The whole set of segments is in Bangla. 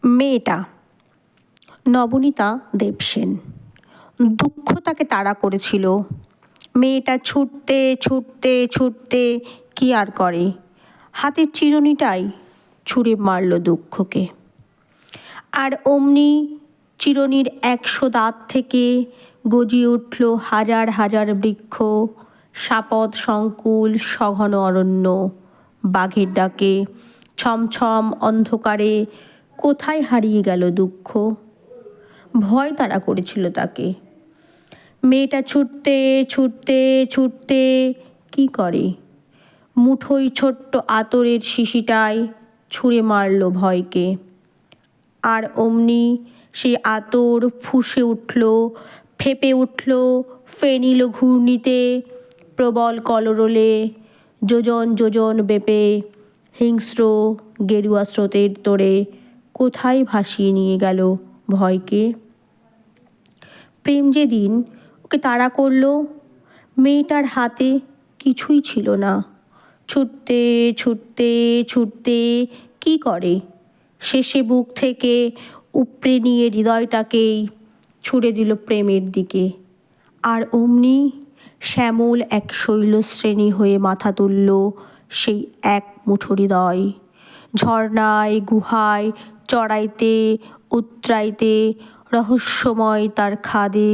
মেয়েটা নবনীতা দেবসেন। দুঃখ তাকে তাড়া করেছিল। মেয়েটা ছুটতে ছুটতে ছুটতে কি আর করে, হাতের চিরুনিটাই ছুঁড়ে মারল দুঃখকে। আর অমনি চিরুনির 100 দাঁত থেকে গজিয়ে উঠল হাজার হাজার বৃক্ষ, সাপদ সংকুল সঘন অরণ্য। বাঘের ডাকে ছমছম অন্ধকারে কোথায় হারিয়ে গেল দুঃখ? ভয় তাড়া করেছিল তাকে। মেয়েটা ছুটতে ছুটতে ছুটতে কি করে, মুঠোই ছোট্ট আতরের শিশিটায় ছুঁড়ে মারল ভয়কে। আর অমনি সেই আতর ফুঁসে উঠল, ফেঁপে উঠল ফেনিল ঘূর্ণিতে, প্রবল কলরোলে, যোজন যোজন বেপে হিংস্র গেরুয়া স্রোতের তোড়ে কোথায় ভাসিয়ে নিয়ে গেল ভয়কে। প্রেম যেদিন ওকে তাড়া করল, মেয়েটার হাতে কিছুই ছিল না। ছুটতে ছুটতে ছুটতে কি করে, শেষে বুক থেকে উপড়ে নিয়ে হৃদয়টাকেই ছুড়ে দিল প্রেমের দিকে। আর অমনি শ্যামল এক শৈলশ্রেণী হয়ে মাথা তুলল সেই এক মুঠো হৃদয়। ঝর্ণায় গুহায় চড়াইতে উতরাইতে রহস্যময় তার খাদে,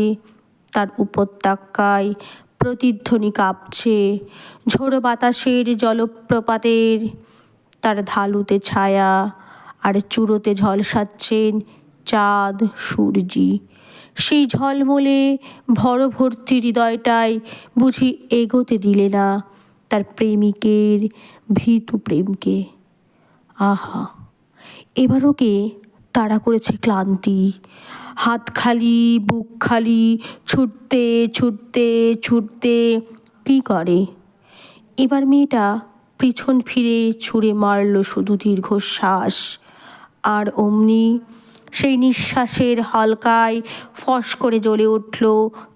তার উপত্যকায় প্রতিধ্বনি কাঁপছে ঝোড়ো বাতাসের জলপ্রপাতের। তার ঢালুতে ছায়া আর চূড়োতে ঝলসাচ্ছেন চাঁদ সূর্যি। সেই ঝলমলে ভরভর্তি হৃদয়টায় বুঝি এগোতে দিলে না তার প্রেমিকের ভীতু প্রেমকে। আহা, এবার ওকে তাড়া করেছে ক্লান্তি। হাত খালি, বুক খালি, ছুটতে ছুটতে ছুটতে কি করে। এবার মেয়েটা পিছন ফিরে ছুঁড়ে মারল শুধু দীর্ঘশ্বাস। আর অমনি সেই নিঃশ্বাসের হালকায় ফস করে জ্বলে উঠল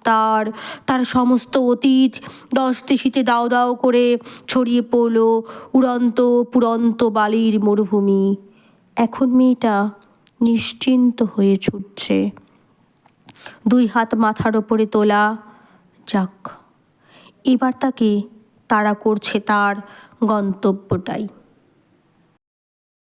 তার তার সমস্ত অতীত। 10 দিশিতে দাও দাও করে ছড়িয়ে পড়ল উড়ন্ত পুরন্ত বালির মরুভূমি। এখন মেয়েটা নিশ্চিন্ত হয়ে ছুটছে, 2 হাত মাথার ওপরে তোলা। যাক, এবার তাকে তাড়া করছে তার গন্তব্যটাই।